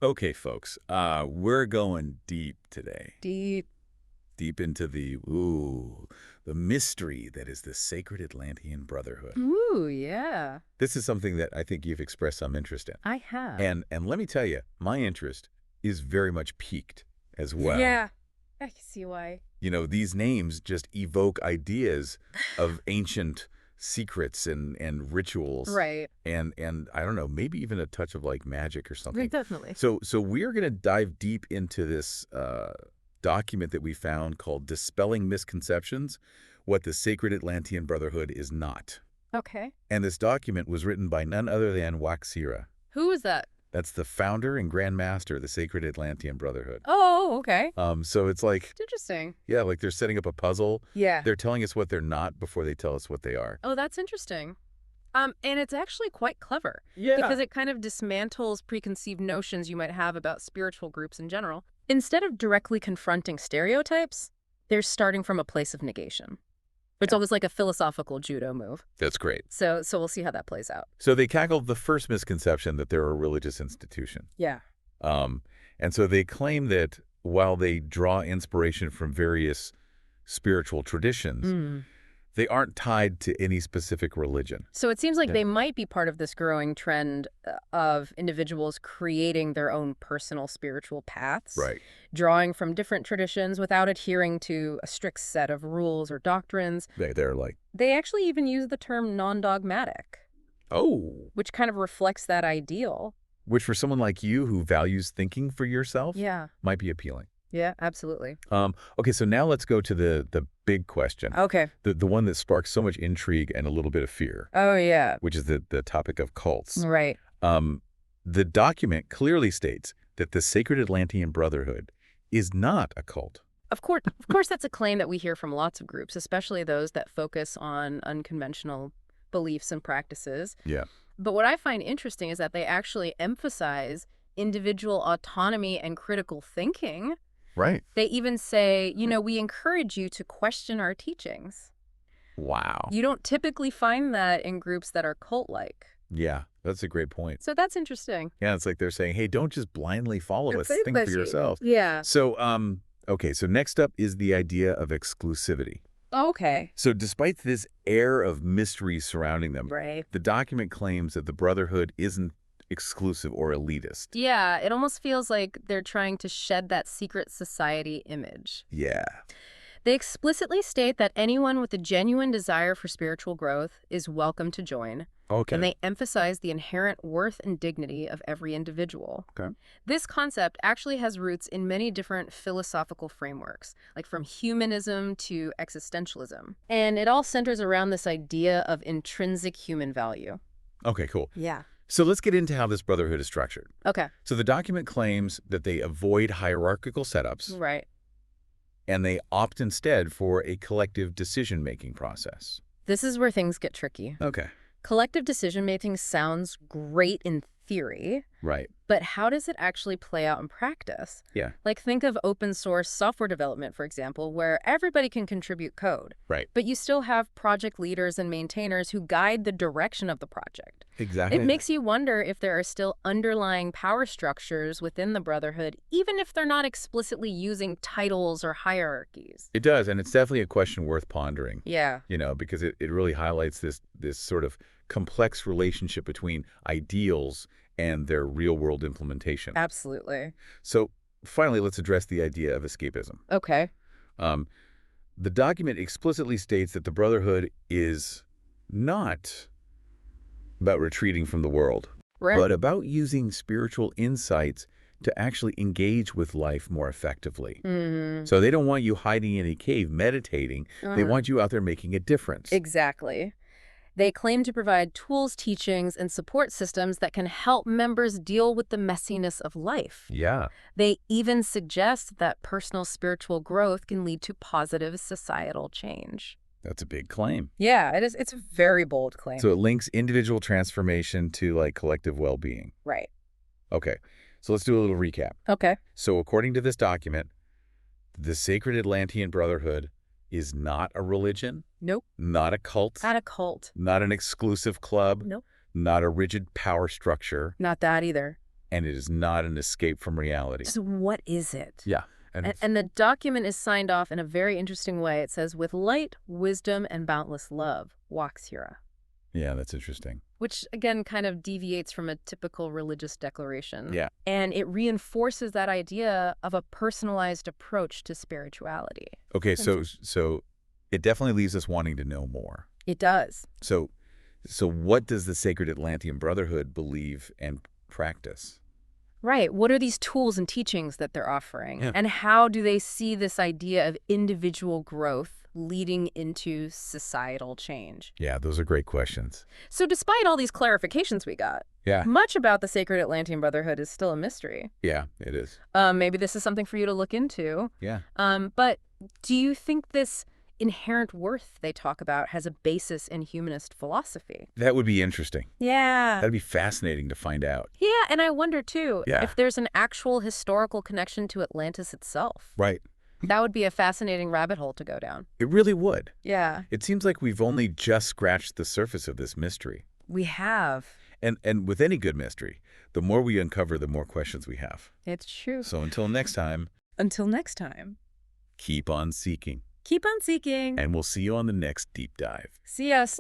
Okay, folks, we're going deep today. Deep. Deep into the mystery that is the Sacred Atlantean Brotherhood. Ooh, yeah. This is something that I think you've expressed some interest in. I have. And let me tell you, my interest is very much piqued as well. Yeah. I can see why. You know, these names just evoke ideas of ancient secrets and rituals Right. and I don't know, maybe even a touch of like magic or something. Definitely. So we're going to dive deep into this document that we found called Dispelling Misconceptions, What the Sacred Atlantean Brotherhood is Not. Okay. And this document was written by none other than Waxira. Who is that? That's the founder and Grand Master of the Sacred Atlantean Brotherhood. Oh, okay. So it's like, It's interesting. yeah, like they're setting up a puzzle. Yeah. They're telling us what they're not before they tell us what they are. Oh, that's interesting. And it's actually quite clever. Yeah. Because it kind of dismantles preconceived notions you might have about spiritual groups in general. Instead of directly confronting stereotypes, they're starting from a place of negation. It's almost like a philosophical judo move. That's great. So we'll see how that plays out. So they tackled the first misconception that they're a religious institution. Yeah. And so they claim that while they draw inspiration from various spiritual traditions, they aren't tied to any specific religion. So it seems like Yeah. they might be part of this growing trend of individuals creating their own personal spiritual paths, Right. drawing from different traditions without adhering to a strict set of rules or doctrines. They're like, They actually even use the term non-dogmatic, oh, which kind of reflects that ideal. which for someone like you who values thinking for yourself Yeah. might be appealing. Yeah, absolutely. Okay, so now let's go to the big question, Okay. the one that sparks so much intrigue and a little bit of fear, Oh, yeah. which is the topic of cults. Right. The document clearly states that the Sacred Atlantean Brotherhood is not a cult. Of course, that's a claim that we hear from lots of groups, especially those that focus on unconventional beliefs and practices. Yeah. But what I find interesting is that they actually emphasize individual autonomy and critical thinking. Right. They even say, we encourage you to question our teachings. Wow. You don't typically find that in groups that are cult-like. Yeah, that's a great point. So that's interesting. Yeah, it's like they're saying, hey, don't just blindly follow us. Say Think that for shit. yourself. Yeah. So, okay, so next up is the idea of exclusivity. Okay. So despite this air of mystery surrounding them, Right. the document claims that the Brotherhood isn't exclusive or elitist. Yeah, it almost feels like they're trying to shed that secret society image. Yeah. They explicitly state that anyone with a genuine desire for spiritual growth is welcome to join. Okay. And they emphasize the inherent worth and dignity of every individual. Okay. This concept actually has roots in many different philosophical frameworks, like from humanism to existentialism. And it all centers around this idea of intrinsic human value. Okay, cool. Yeah. So let's get into how this Brotherhood is structured. Okay. So the document claims that they avoid hierarchical setups Right. and they opt instead for a collective decision-making process. This is where things get tricky. Okay. Collective decision-making sounds great in theory, Right. but how does it actually play out in practice? Yeah. Like think of open source software development, for example, where everybody can contribute code. Right. But you still have project leaders and maintainers who guide the direction of the project. Exactly. It makes you wonder if there are still underlying power structures within the Brotherhood, even if they're not explicitly using titles or hierarchies. It does, and it's definitely a question worth pondering. Yeah. You know, because it really highlights this sort of complex relationship between ideals and their real-world implementation. Absolutely. So finally, let's address the idea of escapism. Okay. The document explicitly states that the Brotherhood is not about retreating from the world, Right. but about using spiritual insights to actually engage with life more effectively. So they don't want you hiding in a cave meditating. They want you out there making a difference. Exactly. They claim to provide tools, teachings, and support systems that can help members deal with the messiness of life. Yeah. They even suggest that personal spiritual growth can lead to positive societal change. That's a big claim. Yeah, it is. It's a very bold claim. So it links individual transformation to like collective well-being. Right. Okay. So let's do a little recap. Okay. So according to this document, the Sacred Atlantean Brotherhood is not a religion, Nope. not a cult, Not a cult. not an exclusive club, Nope. not a rigid power structure. Not that either. and it is not an escape from reality. So what is it? Yeah. And And the document is signed off in a very interesting way. It says, with light, wisdom, and boundless love, walks Hira. yeah, that's interesting. Which, again, kind of deviates from a typical religious declaration. Yeah. And it reinforces that idea of a personalized approach to spirituality. Okay, so it definitely leaves us wanting to know more. It does. So what does the Sacred Atlantean Brotherhood believe and practice? Right. What are these tools and teachings that they're offering? Yeah. And how do they see this idea of individual growth leading into societal change? Yeah, those are great questions. So despite all these clarifications we got, Yeah. much about the Sacred Atlantean Brotherhood is still a mystery. Yeah, it is. Maybe this is something for you to look into. Yeah. But do you think this inherent worth they talk about has a basis in humanist philosophy? That would be interesting. Yeah. That'd be fascinating to find out. Yeah, and I wonder, too, Yeah. if there's an actual historical connection to Atlantis itself. Right. That would be a fascinating rabbit hole to go down. It really would. Yeah. It seems like we've only just scratched the surface of this mystery. We have. And with any good mystery, the more we uncover, the more questions we have. It's true. So until next time, Until next time, keep on seeking. keep on seeking. And we'll see you on the next deep dive. See us.